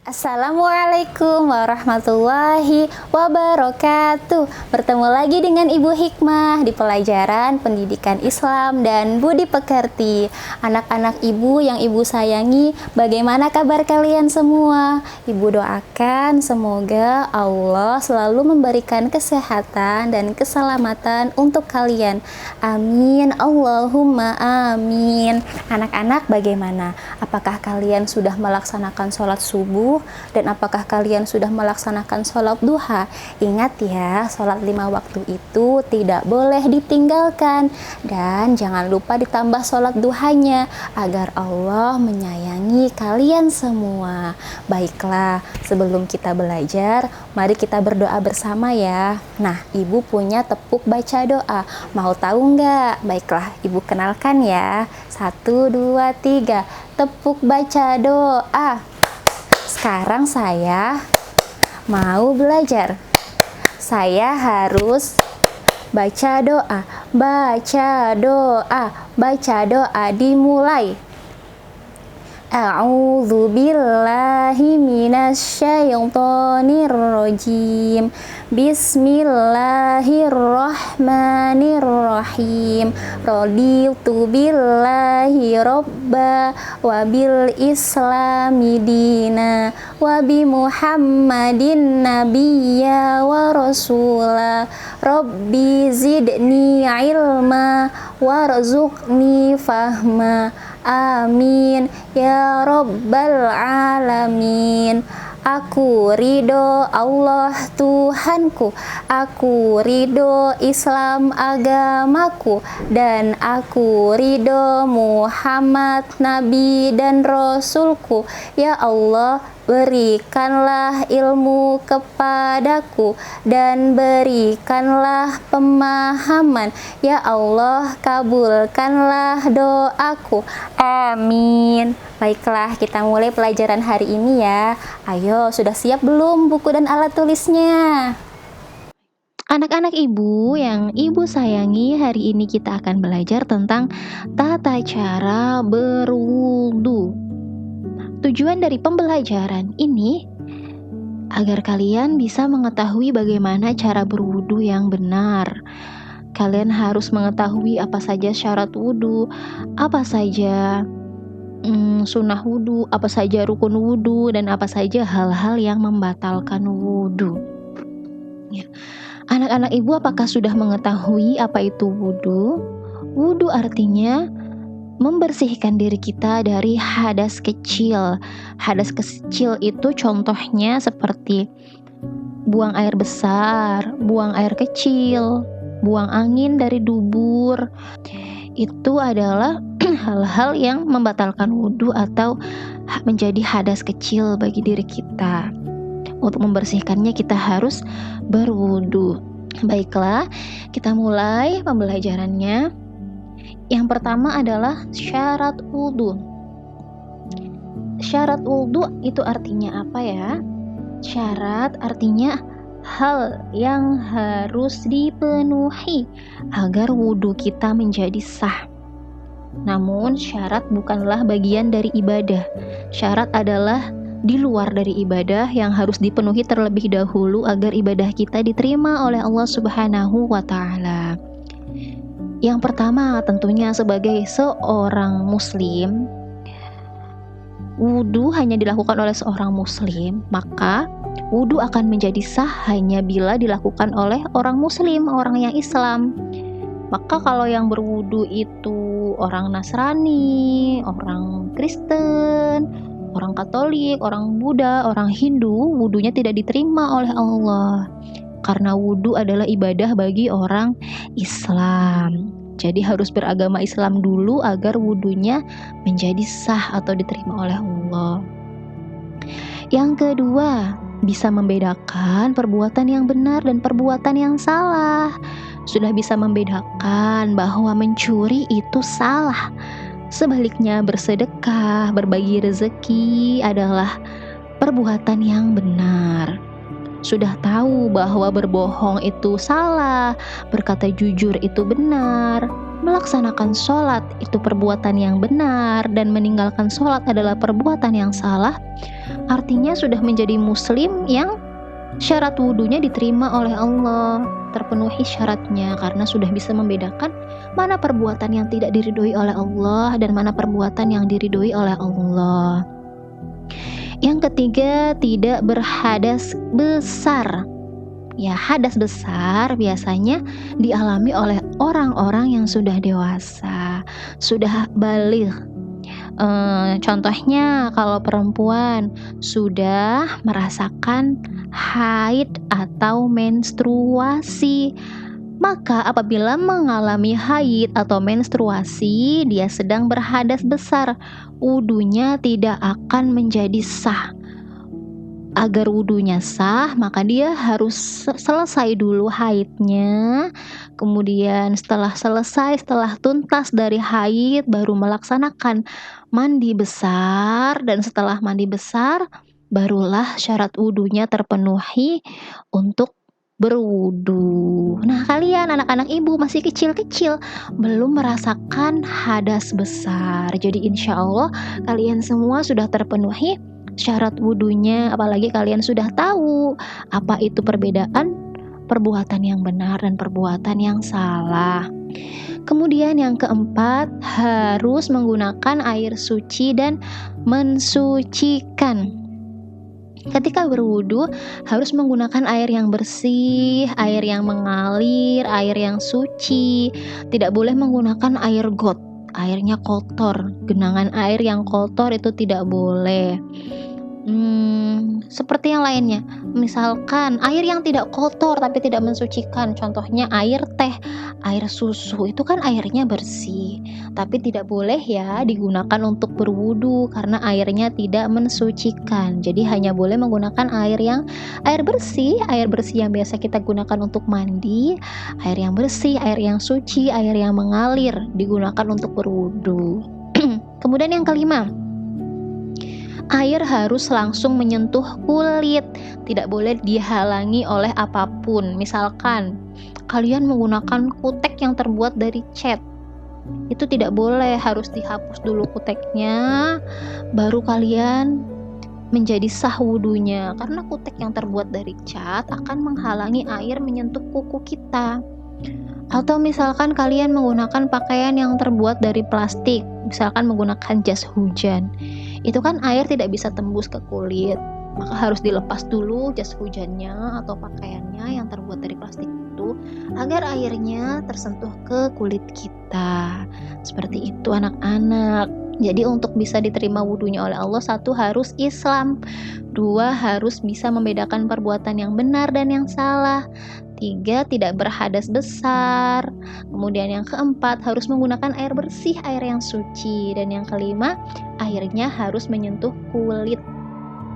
Assalamualaikum warahmatullahi wabarakatuh. Bertemu lagi dengan Ibu Hikmah di pelajaran Pendidikan Islam dan Budi Pekerti. Anak-anak Ibu yang Ibu sayangi, bagaimana kabar kalian semua? Ibu doakan semoga Allah selalu memberikan kesehatan dan keselamatan untuk kalian. Amin, Allahumma amin. Anak-anak bagaimana? Apakah kalian sudah melaksanakan sholat subuh? Dan apakah kalian sudah melaksanakan sholat duha? Ingat ya, sholat 5 waktu itu tidak boleh ditinggalkan. Dan jangan lupa ditambah sholat duhanya agar Allah menyayangi kalian semua. Baiklah, sebelum kita belajar, mari kita berdoa bersama ya. Nah, Ibu punya tepuk baca doa. Mau tahu nggak? Baiklah, Ibu kenalkan ya. 1, 2, 3. Tepuk baca doa. Sekarang saya mau belajar. Saya harus baca doa. Baca doa. Baca doa dimulai. A'udzu billahi minasyaitonir rajim. Bismillahirrahmanirrahim. Raditu billahi robba wa bil islami dina wa bi Muhammadin nabiyya wa rasula. Rabbi zidni ilma warzuqni fahma. Amin ya rabbal alamin. Aku ridho Allah Tuhanku, aku ridho Islam agamaku, dan aku ridho Muhammad Nabi dan Rasulku. Ya Allah, berikanlah ilmu kepadaku dan berikanlah pemahaman. Ya Allah, kabulkanlah doaku. Amin. Baiklah, kita mulai pelajaran hari ini ya. Ayo, sudah siap belum buku dan alat tulisnya? Anak-anak Ibu yang Ibu sayangi, hari ini kita akan belajar tentang tata cara berwudu. Tujuan dari pembelajaran ini agar kalian bisa mengetahui bagaimana cara berwudu yang benar. Kalian harus mengetahui apa saja syarat wudu, apa saja sunnah wudu, apa saja rukun wudu, dan apa saja hal-hal yang membatalkan wudu. Ya. Anak-anak Ibu apakah sudah mengetahui apa itu wudu? Wudu artinya membersihkan diri kita dari hadas kecil. Hadas kecil itu contohnya seperti buang air besar, buang air kecil, buang angin dari dubur. Itu adalah hal-hal yang membatalkan wudhu atau menjadi hadas kecil bagi diri kita. Untuk membersihkannya kita harus berwudhu. Baiklah, kita mulai pembelajarannya. Yang pertama adalah syarat wudhu. Syarat wudhu itu artinya apa ya? Syarat artinya hal yang harus dipenuhi agar wudhu kita menjadi sah. Namun syarat bukanlah bagian dari ibadah. Syarat adalah di luar dari ibadah yang harus dipenuhi terlebih dahulu agar ibadah kita diterima oleh Allah Subhanahu wa Ta'ala. Yang pertama tentunya sebagai seorang muslim, wudhu hanya dilakukan oleh seorang muslim, maka wudhu akan menjadi sah hanya bila dilakukan oleh orang muslim, orang yang Islam. Maka kalau yang berwudhu itu orang Nasrani, orang Kristen, orang Katolik, orang Buddha, orang Hindu, wudhunya tidak diterima oleh Allah. Karena wudhu adalah ibadah bagi orang Islam. Jadi harus beragama Islam dulu agar wudhunya menjadi sah atau diterima oleh Allah. Yang kedua, bisa membedakan perbuatan yang benar dan perbuatan yang salah. Sudah bisa membedakan bahwa mencuri itu salah. Sebaliknya bersedekah, berbagi rezeki adalah perbuatan yang benar. Sudah tahu bahwa berbohong itu salah, berkata jujur itu benar. melaksanakan sholat itu perbuatan yang benar dan meninggalkan sholat adalah perbuatan yang salah, artinya sudah menjadi muslim yang syarat wudhunya diterima oleh Allah, terpenuhi syaratnya karena sudah bisa membedakan mana perbuatan yang tidak diridhoi oleh Allah dan mana perbuatan yang diridhoi oleh Allah. Yang ketiga, tidak berhadas besar. Ya, hadas besar biasanya dialami oleh orang-orang yang sudah dewasa, sudah baligh. Contohnya kalau perempuan sudah merasakan haid atau menstruasi, maka apabila mengalami haid atau menstruasi, dia sedang berhadas besar, wudunya tidak akan menjadi sah. Agar wudunya sah, maka dia harus selesai dulu haidnya. Kemudian setelah tuntas dari haid, baru melaksanakan mandi besar. Dan setelah mandi besar, barulah syarat wudunya terpenuhi untuk berwudu. Nah, kalian anak-anak ibu masih kecil-kecil, belum merasakan hadas besar. Jadi insya Allah kalian semua sudah terpenuhi syarat wudunya, apalagi kalian sudah tahu apa itu perbedaan perbuatan yang benar dan perbuatan yang salah. Kemudian yang keempat, harus menggunakan air suci dan mensucikan. Ketika berwudu harus menggunakan air yang bersih, air yang mengalir, air yang suci. Tidak boleh menggunakan air got, airnya kotor. Genangan air yang kotor itu tidak boleh. Seperti yang lainnya, misalkan air yang tidak kotor tapi tidak mensucikan, contohnya air teh, air susu, itu kan airnya bersih, tapi tidak boleh ya digunakan untuk berwudu karena airnya tidak mensucikan. Jadi hanya boleh menggunakan air bersih yang biasa kita gunakan untuk mandi, air yang bersih, air yang suci, air yang mengalir digunakan untuk berwudu. Kemudian yang kelima, air harus langsung menyentuh kulit, tidak boleh dihalangi oleh apapun. Misalkan kalian menggunakan kutek yang terbuat dari cat, itu tidak boleh, harus dihapus dulu kuteknya, baru kalian menjadi sah wudunya. Karena kutek yang terbuat dari cat akan menghalangi air menyentuh kuku kita. Atau misalkan kalian menggunakan pakaian yang terbuat dari plastik, misalkan menggunakan jas hujan, itu kan air tidak bisa tembus ke kulit, maka harus dilepas dulu jas hujannya atau pakaiannya yang terbuat dari plastik itu agar airnya tersentuh ke kulit kita. Seperti itu anak-anak. Jadi untuk bisa diterima wudunya oleh Allah, satu harus Islam, dua harus bisa membedakan perbuatan yang benar dan yang salah, tiga tidak berhadas besar, kemudian yang keempat harus menggunakan air bersih, air yang suci, dan yang kelima airnya harus menyentuh kulit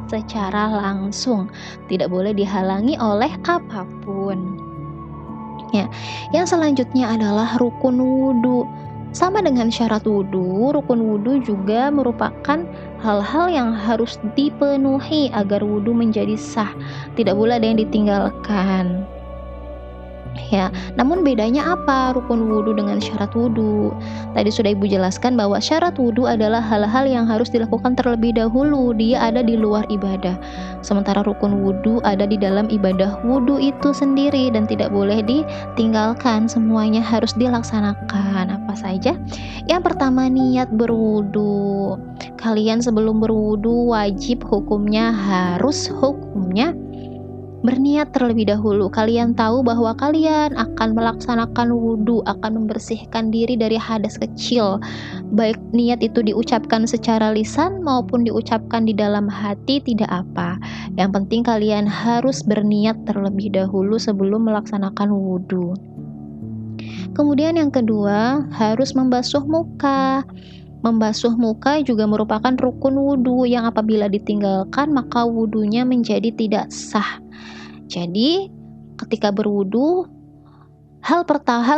secara langsung, tidak boleh dihalangi oleh apapun. Ya, yang selanjutnya adalah rukun wudu. Sama dengan syarat wudu, rukun wudu juga merupakan hal-hal yang harus dipenuhi agar wudu menjadi sah. Tidak boleh ada yang ditinggalkan. Ya, namun bedanya apa rukun wudu dengan syarat wudu? Tadi sudah Ibu jelaskan bahwa syarat wudu adalah hal-hal yang harus dilakukan terlebih dahulu, dia ada di luar ibadah. Sementara rukun wudu ada di dalam ibadah wudu itu sendiri dan tidak boleh ditinggalkan, semuanya harus dilaksanakan. Apa saja? Yang pertama, niat berwudu. Kalian sebelum berwudu wajib hukumnya berniat terlebih dahulu. Kalian tahu bahwa kalian akan melaksanakan wudu, akan membersihkan diri dari hadas kecil. Baik niat itu diucapkan secara lisan maupun diucapkan di dalam hati, tidak apa. Yang penting kalian harus berniat terlebih dahulu sebelum melaksanakan wudu. Kemudian yang kedua, harus membasuh muka. Membasuh muka juga merupakan rukun wudu yang apabila ditinggalkan maka wudunya menjadi tidak sah. Jadi ketika berwudu, hal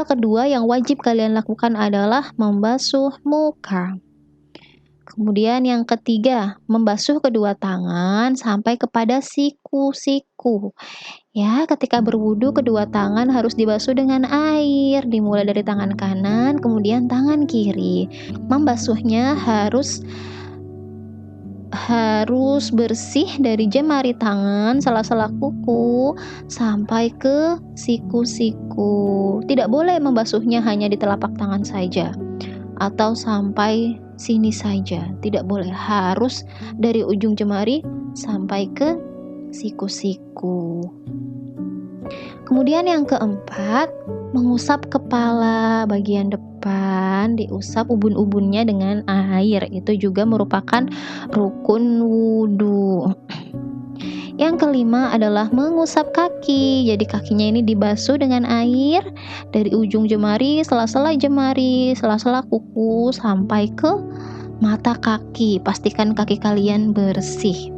kedua yang wajib kalian lakukan adalah membasuh muka. Kemudian yang ketiga, membasuh kedua tangan sampai kepada siku-siku. Ya, ketika berwudu kedua tangan harus dibasuh dengan air, dimulai dari tangan kanan, kemudian tangan kiri. Membasuhnya harus bersih dari jemari tangan, sela-sela kuku, sampai ke siku-siku. Tidak boleh membasuhnya hanya di telapak tangan saja, atau sampai sini saja. Tidak boleh, harus dari ujung jemari sampai ke siku-siku. Kemudian yang keempat, mengusap kepala bagian depan, diusap ubun-ubunnya dengan air. Itu juga merupakan rukun wudhu. Yang kelima adalah mengusap kaki. Jadi kakinya ini dibasuh dengan air dari ujung jemari, sela-sela jemari, sela-sela kuku sampai ke mata kaki. Pastikan kaki kalian bersih.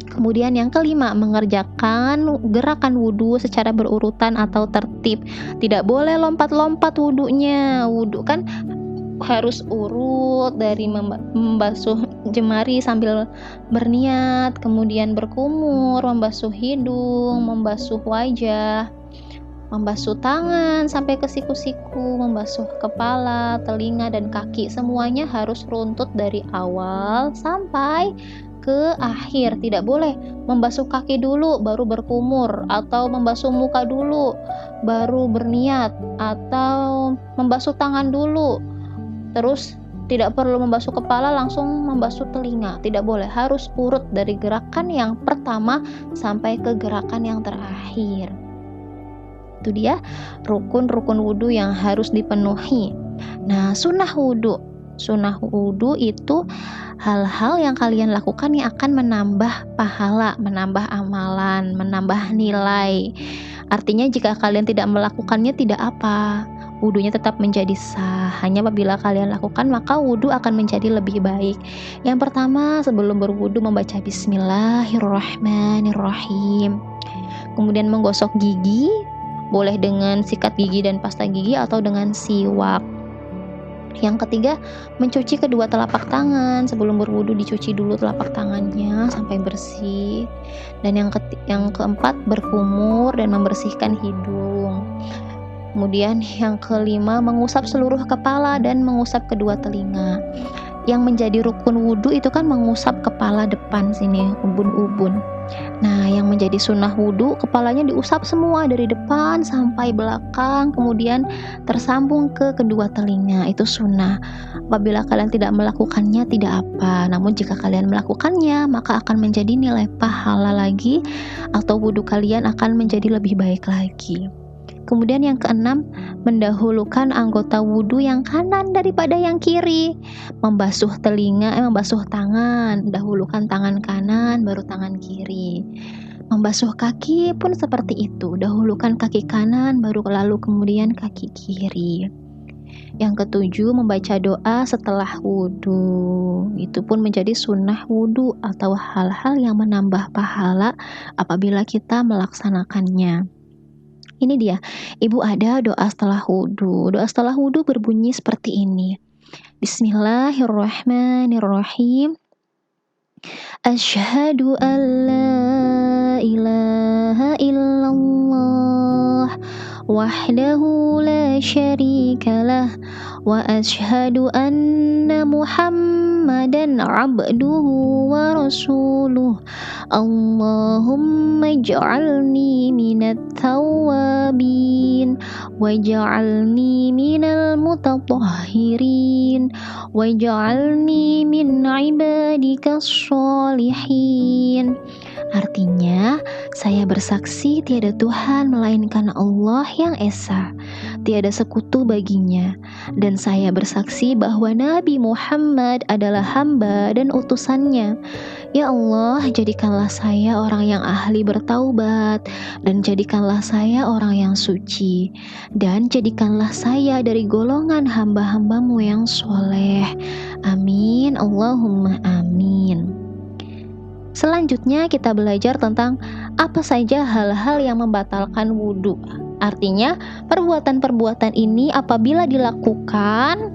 Kemudian yang kelima, mengerjakan gerakan wudhu secara berurutan atau tertib. Tidak boleh lompat-lompat wudhunya. Wudhu kan harus urut dari membasuh jemari sambil berniat, kemudian berkumur, membasuh hidung, membasuh wajah, membasuh tangan sampai ke siku-siku, membasuh kepala, telinga, dan kaki. Semuanya harus runtut dari awal sampai ke akhir. Tidak boleh membasuh kaki dulu baru berkumur, atau membasuh muka dulu baru berniat, atau membasuh tangan dulu terus tidak perlu membasuh kepala langsung membasuh telinga. Tidak boleh, harus urut dari gerakan yang pertama sampai ke gerakan yang terakhir. Itu dia rukun-rukun wudhu yang harus dipenuhi. Nah, sunnah wudhu itu hal-hal yang kalian lakukan yang akan menambah pahala, menambah amalan, menambah nilai. Artinya jika kalian tidak melakukannya tidak apa, wudhunya tetap menjadi sah. Hanya apabila kalian lakukan maka wudhu akan menjadi lebih baik. Yang pertama, sebelum berwudhu membaca Bismillahirrahmanirrahim. Kemudian menggosok gigi, boleh dengan sikat gigi dan pasta gigi atau dengan siwak. Yang ketiga, mencuci kedua telapak tangan. Sebelum berwudu dicuci dulu telapak tangannya sampai bersih. Dan yang keempat, berkumur dan membersihkan hidung. Kemudian yang kelima, mengusap seluruh kepala dan mengusap kedua telinga. Yang menjadi rukun wudu itu kan mengusap kepala depan sini, ubun-ubun. Nah, yang menjadi sunnah wudu, kepalanya diusap semua dari depan sampai belakang, kemudian tersambung ke kedua telinga. Itu sunnah. Apabila kalian tidak melakukannya tidak apa, namun jika kalian melakukannya maka akan menjadi nilai pahala lagi, atau wudu kalian akan menjadi lebih baik lagi. Kemudian yang keenam, mendahulukan anggota wudhu yang kanan daripada yang kiri. Membasuh tangan, dahulukan tangan kanan baru tangan kiri. Membasuh kaki pun seperti itu, dahulukan kaki kanan baru lalu kemudian kaki kiri. Yang ketujuh, membaca doa setelah wudhu. Itu pun menjadi sunnah wudhu atau hal-hal yang menambah pahala apabila kita melaksanakannya. Ini dia, Ibu ada doa setelah wudhu. Doa setelah wudhu berbunyi seperti ini. Bismillahirrahmanirrahim. Asyhadu an la ilaha illallah wahdahu la syarikalah wa asyhadu anna Muhammadan abduhu wa rasuluh. Allahumma ij'alni minat tawabin waj'alni minal mutatahhirin waj'alni min ibadikas sholihin. Artinya, saya bersaksi tiada Tuhan melainkan Allah yang Esa, tiada sekutu baginya, dan saya bersaksi bahwa Nabi Muhammad adalah hamba dan utusannya. Ya Allah, jadikanlah saya orang yang ahli bertaubat, dan jadikanlah saya orang yang suci, dan jadikanlah saya dari golongan hamba-hambamu yang soleh. Amin, Allahumma amin. Selanjutnya kita belajar tentang apa saja hal-hal yang membatalkan wudhu. Artinya perbuatan-perbuatan ini apabila dilakukan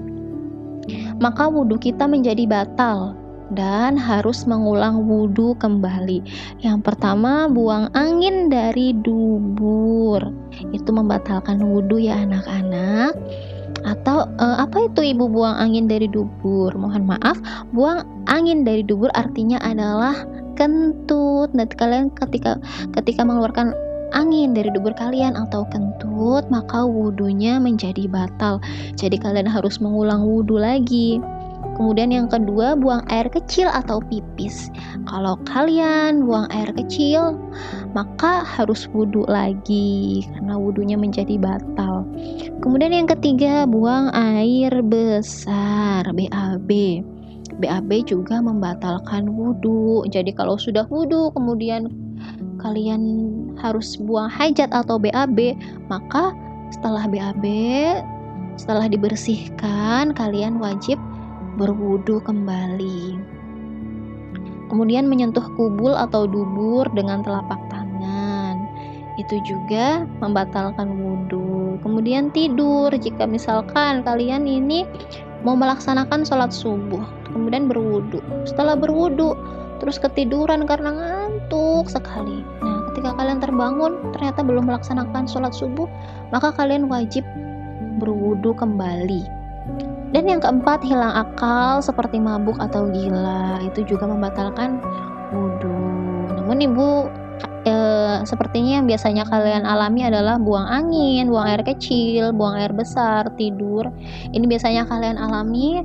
maka wudhu kita menjadi batal dan harus mengulang wudhu kembali. Yang pertama, buang angin dari dubur. Itu membatalkan wudhu ya anak-anak. Atau apa itu ibu buang angin dari dubur? Mohon maaf, buang angin dari dubur artinya adalah kentut. Nanti kalian ketika mengeluarkan angin dari dubur kalian atau kentut, maka wudhunya menjadi batal. Jadi kalian harus mengulang wudhu lagi. Kemudian yang kedua, buang air kecil atau pipis. Kalau kalian buang air kecil, maka harus wudhu lagi karena wudhunya menjadi batal. Kemudian yang ketiga, buang air besar, BAB. BAB juga membatalkan wudhu. Jadi kalau sudah wudhu kemudian kalian harus buang hajat atau BAB, maka setelah BAB, setelah dibersihkan, kalian wajib berwudu kembali. Kemudian menyentuh kubul atau dubur dengan telapak tangan, itu juga membatalkan wudu. Kemudian tidur, jika misalkan kalian ini mau melaksanakan sholat subuh, kemudian berwudu. Setelah berwudu, terus ketiduran karena ngantuk sekali. Nah, ketika kalian terbangun, ternyata belum melaksanakan sholat subuh, maka kalian wajib berwudu kembali. Dan yang keempat, hilang akal seperti mabuk atau gila, itu juga membatalkan wudhu. Namun ibu sepertinya yang biasanya kalian alami adalah buang angin, buang air kecil, buang air besar, tidur. Ini biasanya kalian alami.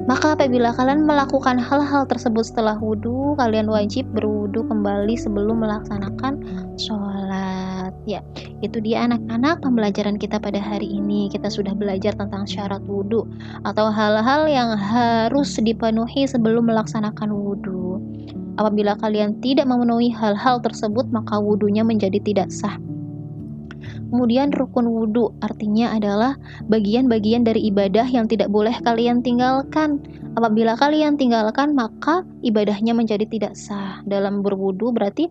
Maka apabila kalian melakukan hal-hal tersebut setelah wudhu, kalian wajib berwudhu kembali sebelum melaksanakan sholat. Ya, itu dia anak-anak pembelajaran kita pada hari ini. Kita sudah belajar tentang syarat wudhu atau hal-hal yang harus dipenuhi sebelum melaksanakan wudhu. Apabila kalian tidak memenuhi hal-hal tersebut, maka wudhunya menjadi tidak sah. Kemudian rukun wudhu artinya adalah bagian-bagian dari ibadah yang tidak boleh kalian tinggalkan. Apabila kalian tinggalkan, maka ibadahnya menjadi tidak sah. Dalam berwudhu berarti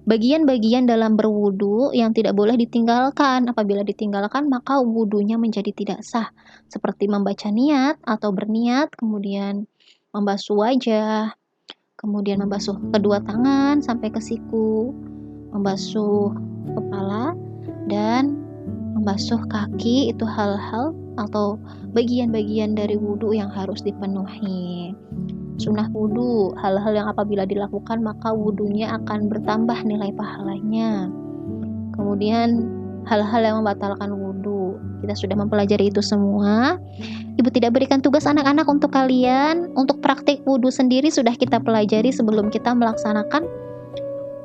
bagian-bagian dalam berwudhu yang tidak boleh ditinggalkan. Apabila ditinggalkan, maka wudhunya menjadi tidak sah. Seperti membaca niat atau berniat, kemudian membasuh wajah, kemudian membasuh kedua tangan sampai ke siku, membasuh kepala, dan membasuh kaki. Itu hal-hal atau bagian-bagian dari wudhu yang harus dipenuhi. Sunnah wudhu, hal-hal yang apabila dilakukan maka wudhunya akan bertambah nilai pahalanya. Kemudian hal-hal yang membatalkan wudhu, kita sudah mempelajari itu semua. Ibu tidak berikan tugas anak-anak untuk kalian. Untuk praktik wudhu sendiri sudah kita pelajari sebelum kita melaksanakan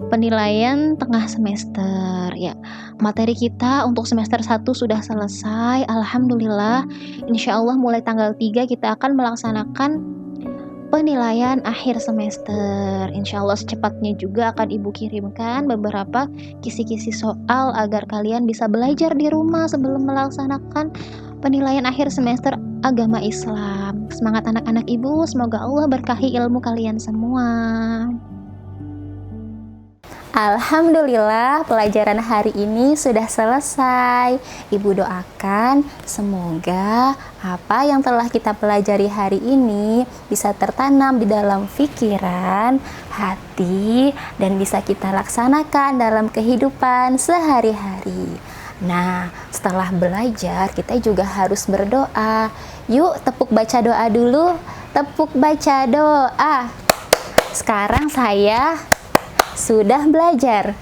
penilaian tengah semester ya. Materi kita untuk semester 1 sudah selesai, alhamdulillah. Insya Allah mulai tanggal 3 kita akan melaksanakan penilaian akhir semester. Insya Allah secepatnya juga akan ibu kirimkan beberapa kisi-kisi soal agar kalian bisa belajar di rumah sebelum melaksanakan penilaian akhir semester agama Islam. Semangat anak-anak ibu, semoga Allah berkahi ilmu kalian semua. Alhamdulillah, pelajaran hari ini sudah selesai. Ibu doakan semoga apa yang telah kita pelajari hari ini bisa tertanam di dalam pikiran, hati, dan bisa kita laksanakan dalam kehidupan sehari-hari. Nah, setelah belajar kita juga harus berdoa. Yuk, tepuk baca doa dulu. Tepuk baca doa. Sekarang saya sudah belajar.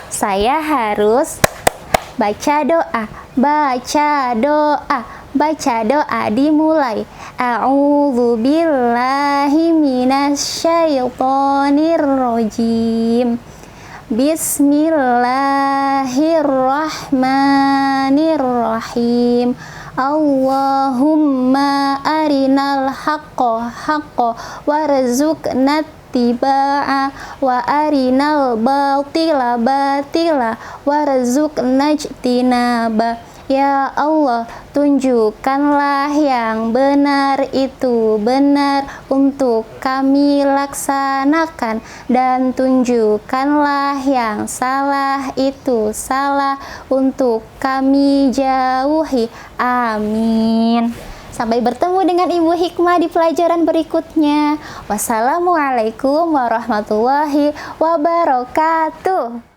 Saya harus baca doa. Baca doa. Baca doa dimulai. A'udzu billahi minasyaitonir rajim. Bismillahirrahmanirrahim. Allahumma arinal haqqa haqqa warzuqna ittiba'a wa arinal batila batila warzuqna ijtinaba. Ya Allah, tunjukkanlah yang benar itu benar untuk kami laksanakan, dan tunjukkanlah yang salah itu salah untuk kami jauhi. Amin. Sampai bertemu dengan Ibu Hikmah di pelajaran berikutnya. Wassalamualaikum warahmatullahi wabarakatuh.